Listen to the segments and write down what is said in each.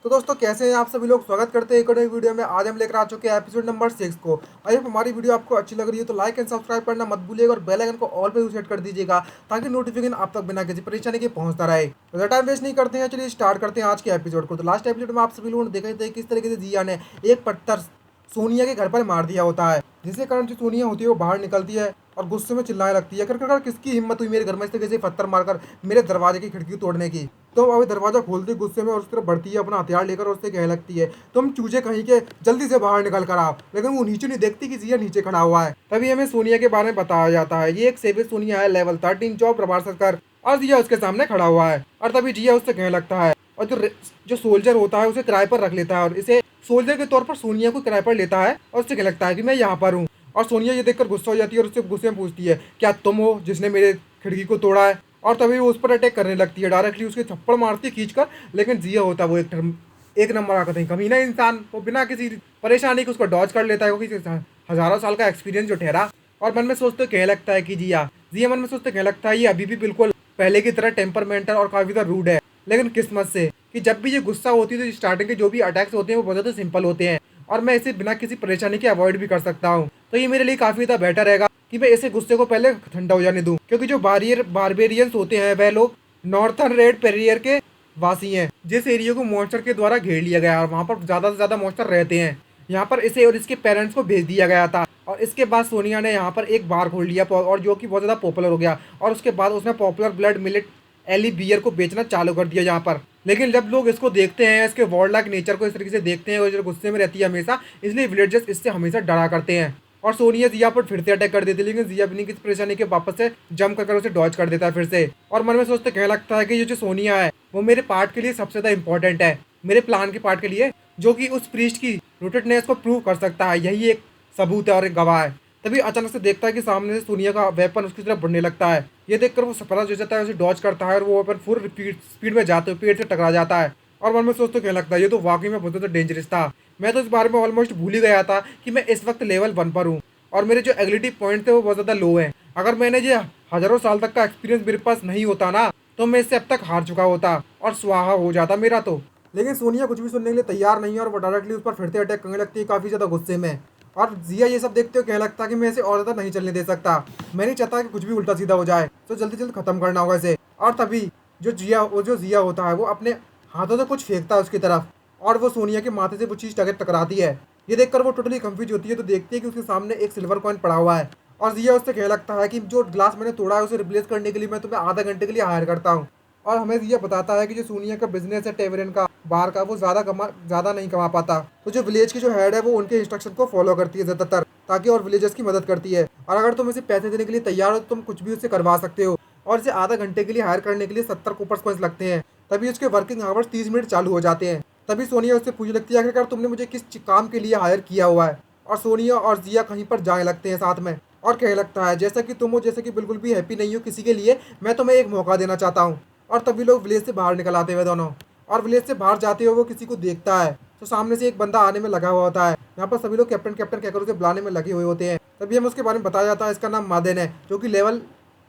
तो दोस्तों कैसे हैं आप सभी लोग। स्वागत करते हैं एक और नई वीडियो में। आज हम लेकर आ चुके हैं एपिसोड नंबर 6 को। आई होप हमारी वीडियो आपको अच्छी लग रही है तो लाइक एंड सब्सक्राइब करना मत भूलिएगा और बेल आइकन को ऑल पे सेट कर दीजिएगा ताकि नोटिफिकेशन आप तक बिना किसी परेशानी के पहुंचता रहे। तो ज़्यादा टाइम वेस्ट नहीं करते हैं, चलिए स्टार्ट करते हैं आज के एपिसोड को। तो लास्ट एपिसोड में आप सभी लोगों ने देखा थे किस तरीके से जिया ने एक पत्थर सोनिया के घर पर मार दिया होता है, जिसके कारण जो सोनिया होती है वो बाहर निकलती है और गुस्से में चिल्लाने लगती है, कर किसकी हिम्मत हुई मेरे घर में इस तरीके से पत्थर मारकर मेरे दरवाजे की खिड़की तोड़ने की। तो अभी दरवाजा खोलती है गुस्से में और उस तरफ बढ़ती है अपना हथियार लेकर और उससे कहने लगती है तुम चूजे कहीं के जल्दी से बाहर निकल कर आओ। लेकिन वो नीचे नहीं देखती कि जिया नीचे खड़ा हुआ है। तभी हमें सोनिया के बारे में बताया जाता है। ये एक सेवियर सोनिया है, लेवल 13 जॉब प्रभार कर, और जिया उसके सामने खड़ा हुआ है। और तभी जिया उससे कहने लगता है और जो सोल्जर होता है उसे किराए पर रख लेता है और इसे सोल्जर के तौर पर सोनिया को किराए पर लेता है और उससे लगता है कि मैं यहाँ पर हूँ। और सोनिया ये देखकर गुस्सा हो जाती है और उससे गुस्से में पूछती है क्या तुम हो जिसने मेरे खिड़की को तोड़ा है। और तभी वो उस पर अटैक करने लगती है, डायरेक्टली उसके थप्पड़ मारती है खींचकर। लेकिन जिया होता है वो एक नंबर का कहीं कमीना इंसान, वो बिना किसी परेशानी के उसको डॉज कर लेता है क्योंकि हजारों साल का एक्सपीरियंस जो ठहरा। और मन में सोचते कहने लगता है कि जिया जिया मन में सोचते कहने लगता है ये अभी भी बिल्कुल पहले की तरह टेम्परमेंटल और काफी ज्यादा रूड है। लेकिन किस्मत से कि जब भी ये गुस्सा होती है तो स्टार्टिंग के जो भी अटैक्स होते हैं वो बहुत ज़्यादा सिंपल होते हैं और मैं इसे बिना किसी परेशानी के अवॉइड भी कर सकता हूँ। तो ये मेरे लिए काफ़ी ज़्यादा बेटर रहेगा कि मैं इसे गुस्से को पहले ठंडा हो जाने दूँ, क्योंकि जो बारबेरियंस होते हैं वह लोग नॉर्थर्न रेड पेरियर के वासी हैं, जिस एरिया को मॉन्स्टर के द्वारा घेर लिया गया और वहाँ पर ज़्यादा से ज़्यादा मॉन्स्टर रहते हैं। यहाँ पर इसे और इसके पेरेंट्स को भेज दिया गया था और इसके बाद सोनिया ने यहाँ पर एक बार खोल लिया और जो कि बहुत ज़्यादा पॉपुलर हो गया। और उसके बाद उसने पॉपुलर ब्लड मिलेट एली बियर को बेचना चालू कर दिया यहाँ पर। लेकिन जब लोग इसको देखते हैं, इसके वॉर लाइक नेचर को इस तरीके से देखते हैं और जो गुस्से में रहती है हमेशा, इसलिए विलेजर्स इससे हमेशा डरा करते हैं। और सोनिया जिया पर फिर से अटैक कर देती है, लेकिन जिया बिना किसी परेशानी के वापस से जंप कर उसे डॉज कर देता है फिर से। और मन में सोचते कहने लगता है कि ये जो सोनिया है वो मेरे पार्ट के लिए सबसे ज़्यादा इंपॉर्टेंट है, मेरे प्लान के पार्ट के लिए, जो कि उस प्रीस्ट की रूटेडनेस को प्रूव कर सकता है। यही एक सबूत है और एक गवाह है। तभी अचानक से देखता है कि सामने से सोनिया का वेपन उसकी तरफ बढ़ने लगता है। ये देखकर वो सरप्राइज हो जाता है, उसे डॉज करता है और वो वेपन फुल स्पीड में जाते हुए पेड़ से टकरा जाता है। और मन में सोचते कहने लगता है ये तो वाकई में बहुत ज़्यादा डेंजरस था। मैं तो इस बारे में ऑलमोस्ट भूल ही गया था कि मैं इस वक्त लेवल 1 पर हूँ और मेरे जो एबिलिटी पॉइंट थे वो बहुत ज़्यादा लो हैं। अगर मैंने ये हज़ारों साल तक का एक्सपीरियंस मेरे पास नहीं होता ना तो मैं इससे अब तक हार चुका होता और स्वाहा हो जाता मेरा तो। लेकिन सोनिया कुछ भी सुनने के लिए तैयार नहीं है और वो डायरेक्टली उस पर फिर से अटैक करने लगती है काफ़ी ज़्यादा गुस्से में। और जिया ये सब देखते हुए कहने लगता है कि मैं इसे और ज़्यादा नहीं चलने दे सकता, मैं नहीं चाहता कि कुछ भी उल्टा सीधा हो जाए, तो जल्दी जल्दी खत्म करना होगा इसे। और तभी जो जिया होता है वो अपने हाथों से कुछ फेंकता है उसकी तरफ और वो सोनिया के माथे से वो चीज़ टकराती है। ये देखकर वो टोटली कंफ्यूज होती है तो देखती है कि उसके सामने एक सिल्वर कॉइन पड़ा हुआ है। और जिया उससे कहने लगता है कि जो ग्लास मैंने तोड़ा है उसे रिप्लेस करने के लिए मैं तुम्हें आधा घंटे के लिए हायर करता हूँ। और हमें ये बताता है कि जो सोनिया का बिजनेस है टेवरन का बार का, वो ज़्यादा नहीं कमा पाता, तो जो विलेज की जो हेड है वो उनके इंस्ट्रक्शन को फॉलो करती है ज़्यादातर, ताकि और विलेजर्स की मदद करती है। और अगर तुम इसे पैसे देने के लिए तैयार हो तो तुम कुछ भी उससे करवा सकते हो। और इसे आधा घंटे के लिए हायर करने के लिए 70 कूपर्स कॉइंस लगते हैं। तभी उसके वर्किंग आवर्स 30 मिनट चालू हो जाते हैं। तभी सोनिया उससे पूछने लगती है आखिरकार तुमने मुझे किस काम के लिए हायर किया हुआ है। और सोनिया और जिया कहीं पर जाने लगते हैं साथ में और कहने लगता है जैसा कि तुम हो, जैसे कि बिल्कुल भी हैप्पी नहीं हो किसी के लिए, मैं तुम्हें एक मौका देना चाहता हूँ। और तभी लोग विलेज से बाहर निकल आते हुए दोनों, और विलेज से बाहर जाते हुए वो किसी को देखता है तो सामने से एक बंदा आने में लगा हुआ होता है। यहाँ पर सभी लोग कैप्टन कैप्टन कहकर उसे बुलाने में लगे हुए होते हैं। तभी हमें उसके बारे में बताया जाता है इसका नाम मादेन है, जो कि लेवल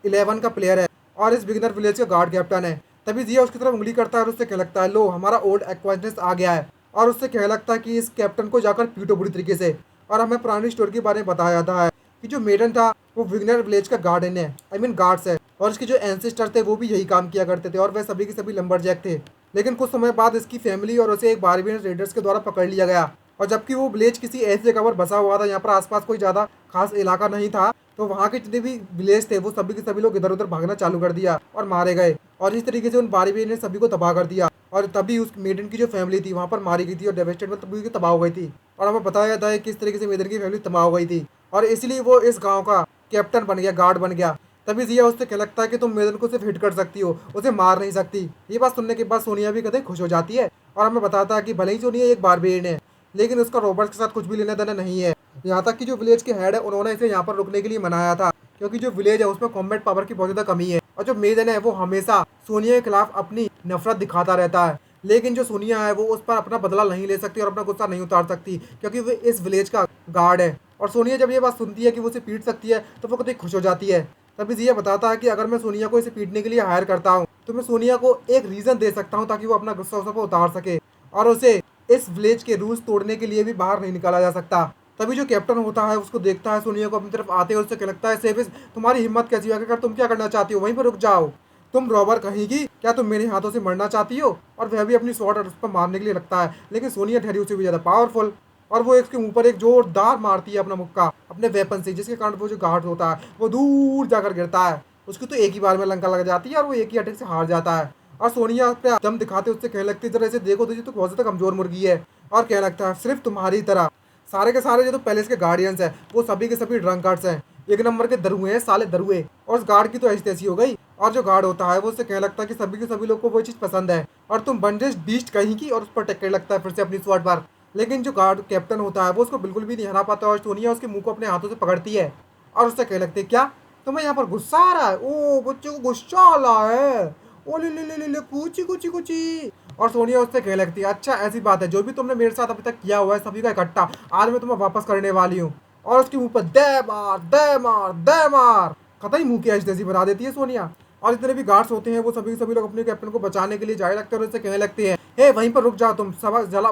11 का प्लेयर है और इस बिगिनर विलेज का गार्ड कैप्टन है। तभी जिया उसकी तरफ उंगली करता है और उससे कहने लगता है लो हमारा ओल्ड एक्वाइंटेंस आ गया है। और उससे कहने लगता है कि इस कैप्टन को जाकर पीटो बुरी तरीके से। और हमें पुरानी स्टोरी के बारे में बताया जाता है कि जो मेडन था वो विगनर विलेज का गार्डन है, आई मीन गार्ड्स है, और इसके जो एंसेस्टर थे वो भी यही काम किया करते थे और वह सभी के सभी लंबरजैक थे। लेकिन कुछ समय बाद इसकी फैमिली और उसे एक बारबियन रेडर्स के द्वारा पकड़ लिया गया। और जबकि वो विलेज किसी ऐसी जगह पर बसा हुआ था यहाँ पर आसपास कोई ज़्यादा खास इलाका नहीं था, तो वहाँ के जितने भी विलेज थे वो सभी के सभी लोग इधर उधर भागना चालू कर दिया और मारे गए। और इस तरीके से उन बारबियन ने सभी को तबाह कर दिया। और तभी उस मेडन की जो फैमिली थी वहाँ पर मारी गई थी और डेवेस्टेड में तभी तबाह हो गई थी। और हमें बताया जाता है किस तरीके से मेडन की फैमिली तबाह हो गई थी और इसलिए वो इस गाँव का कैप्टन बन गया, गार्ड बन गया। तभी जिया उससे कहने लगता है कि तुम मेदन को सिर्फ हिट कर सकती हो, उसे मार नहीं सकती। ये बात सुनने के बाद सोनिया भी कदे खुश हो जाती है और हमें बताता है कि भले ही सोनिया एक बारबेरियन है लेकिन उसका रॉबर्ट के साथ कुछ भी लेना देना नहीं है। यहाँ तक कि जो विलेज के हेड है उन्होंने इसे यहाँ पर रुकने के लिए मनाया था, क्योंकि जो विलेज है उसमें कॉम्बैट पावर की बहुत ज़्यादा कमी है। और जो मेदन है वो हमेशा सोनिया के खिलाफ अपनी नफरत दिखाता रहता है, लेकिन जो सोनिया है वो उस पर अपना बदला नहीं ले सकती और अपना गुस्सा नहीं उतार सकती, क्योंकि वो इस विलेज का गार्ड है। और सोनिया जब ये बात सुनती है कि वो उसे पीट सकती है तो वो कभी खुश हो जाती है। तभी जिया बताता है कि अगर मैं सोनिया को इसे पीटने के लिए हायर करता हूँ तो मैं सोनिया को एक रीज़न दे सकता हूँ ताकि वो अपना गुस्सा उस पर उतार सके। और उसे इस विलेज के रूल्स तोड़ने के लिए भी बाहर नहीं निकाला जा सकता। तभी जो कैप्टन होता है उसको देखता है सोनिया को अपनी तरफ आते हुए, उससे क्या लगता है, सेविस तुम्हारी हिम्मत कैसी है, आखिरकार तुम क्या करना चाहती हो, वहीं पर रुक जाओ, तुम रॉबर कहेगी, क्या तुम मेरे हाथों से मरना चाहती हो। और वह भी अपनी स्वॉर्ड उस पर मारने के लिए लगता है, लेकिन सोनिया ठहरी उससे भी ज्यादा पावरफुल, और वो इसके ऊपर एक जोरदार मारती है अपना मुक्का अपने वेपन से, जिसके कारण वो जो गार्ड होता है वो दूर जाकर गिरता है। उसकी तो एक ही बार में लंका लग जाती है और वो एक ही अटैक से हार जाता है। और सोनिया पे दम दिखाते उससे कहने लगती है, जरा इसे देखो तुझे तो बहुत ज्यादा कमजोर मुर्गी है। और कहने लगता है, सिर्फ तुम्हारी तरह सारे के सारे जो तो पैलेस के गार्डियंस हैं वो सभी के सभी ड्रंकार्ड्स हैं, एक नंबर के दरुए हैं, साले दरुए। और उस गार्ड की तो ऐसी तैसी हो गई। और जो गार्ड होता है वो उससे कहने लगता है कि सभी के सभी लोग को वो चीज़ पसंद है और तुम बंडेज बीस्ट कहीं की, और उस पर अटैक करने लगता है फिर से अपनी स्वॉर्ड पर। लेकिन जो गार्ड कैप्टन होता है वो उसको बिल्कुल भी नहीं हरा पाता और सोनिया उसके मुंह को अपने हाथों से पकड़ती है और उससे कहने लगती है, क्या तुम्हें यहाँ पर गुस्सा आ रहा है, ओ बच्चे को गुस्सा आ रहा है, ओ ले कूची कूची कूची। और सोनिया उससे कहने लगती है, अच्छा ऐसी बात है, जो भी तुमने मेरे साथ अभी तक किया हुआ है सभी का इकट्ठा आज मैं तुम्हें वापस करने वाली हूँ। और उसके मुंह पर दे मार दे मार दे मार, कतई मुंह की ऐसी तैसी बना देती है सोनिया। और जितने भी गार्ड्स होते हैं वो सभी के सभी लोग अपने कैप्टन को बचाने के लिए जाने लगते हैं और उससे कहने लगते हैं, हे वहीं पर रुक जाओ, तुम सब जला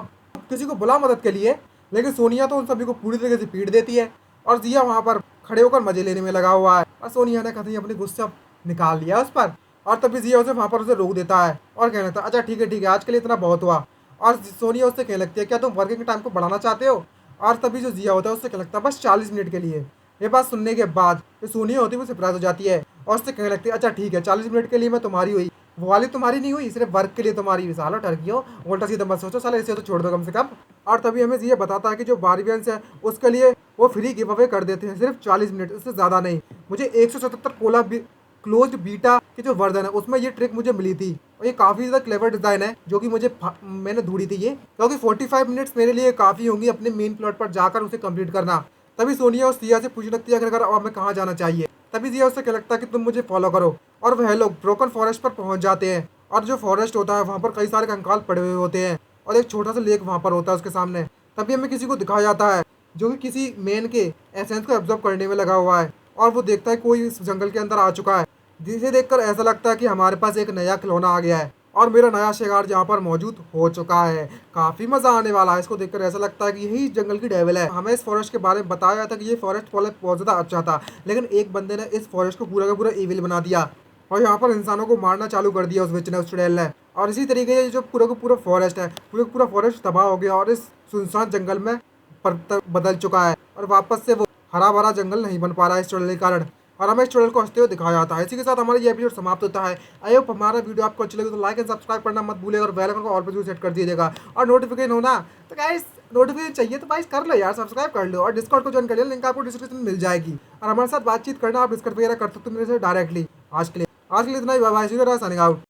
किसी को बुला मदद के लिए। लेकिन सोनिया तो उन सभी को पूरी तरीके से पीट देती है और जिया वहां पर खड़े होकर मजे लेने में लगा हुआ है और सोनिया ने कहीं अपनी गुस्सा निकाल लिया उस पर। और तभी जिया उसे वहां पर उसे रोक देता है और कहने लगता है, अच्छा ठीक है आज के लिए इतना बहुत हुआ। और सोनिया उससे कहने लगती है, क्या तुम वर्किंग टाइम को बढ़ाना चाहते हो। और तभी जो जिया होता है उससे कहने लगता है, बस 40 मिनट के लिए। ये बात सुनने के बाद जो सोनिया होती है वो सरप्राइज हो जाती है और उससे कहने लगती है, अच्छा ठीक है 40 मिनट के लिए मैं तुम्हारी हुई, वो वाली तुम्हारी नहीं हुई, सिर्फ वर्क के लिए तुम्हारी हुई। साला ठरकी हो, उल्टा सीधा मत सोचो साला, इसे तो छोड़ दो कम से कम। और तभी हमें ये बताता है कि जो बारबियंस है उसके लिए वो फ्री गिव अवे कर देते हैं, सिर्फ 40 मिनट, उससे ज़्यादा नहीं। मुझे 177 कोला क्लोज्ड बीटा की जो वर्जन है उसमें ये ट्रिक मुझे मिली थी और ये काफ़ी ज़्यादा क्लेवर डिज़ाइन है जो कि मैंने ढूंढी थी ये, क्योंकि 45 मिनट्स मेरे लिए काफ़ी होंगी अपने मेन प्लॉट पर जाकर उसे कंप्लीट करना। तभी सोनिया उस सिया से पूछने लगती है, अगर अब हमें कहाँ जाना चाहिए। तभी जिया उससे क्या लगता है कि तुम मुझे फॉलो करो। और वह लोग ब्रोकन फॉरेस्ट पर पहुंच जाते हैं और जो फॉरेस्ट होता है वहाँ पर कई सारे कंकाल पड़े हुए होते हैं और एक छोटा सा लेक वहाँ पर होता है उसके सामने। तभी हमें किसी को दिखाया जाता है जो कि किसी मेन के एसेंस को एब्जॉर्ब करने में लगा हुआ है और वो देखता है कोई इस जंगल के अंदर आ चुका है, जिसे देखकर ऐसा लगता है कि हमारे पास एक नया खिलौना आ गया है और मेरा नया शिकार यहाँ पर मौजूद हो चुका है। काफी मजा आने वाला है, इसको देखकर ऐसा लगता है कि यही जंगल की डेविल है। हमें इस फॉरेस्ट के बारे में बताया गया था कि ये फॉरेस्ट बहुत ज्यादा अच्छा था, लेकिन एक बंदे ने इस फॉरेस्ट को पूरा का पूरा इविल बना दिया और यहाँ पर इंसानों को मारना चालू कर दिया उस विच ने, उस चुड़ैल ने। और इसी तरीके से जो पूरा का पूरा फॉरेस्ट है, पूरा का पूरा फॉरेस्ट तबाह हो गया और इस सुनसान जंगल में बदल चुका है और वापस से वो हरा भरा जंगल नहीं बन पा रहा है इस चुड़ैल के कारण। और हमें इस चुड़ैल को हंसते हुए दिखाया जाता है। इसी के साथ हमारा ये एपिसोड समाप्त होता है। आई होप हमारा वीडियो आपको अच्छी लगे तो लाइक एंड सब्सक्राइब करना मत भूलिएगा और बेल आइकन को ऑल पे सेट कर दीजिएगा और नोटिफिकेशन होना तो गाइस, नोटिफिकेशन चाहिए तो गाइस कर लो यार, सब्सक्राइब कर लो और डिस्कॉर्ड को ज्वाइन कर लिया, लिंक आपको डिस्क्रिप्शन में मिल जाएगी। और हमारे साथ बातचीत करना आप डिस्कॉर्ड वगैरह कर सकते हो मेरे से डायरेक्टली। आज के लिए इतना ही, बाय बाय, साइनिंग आउट।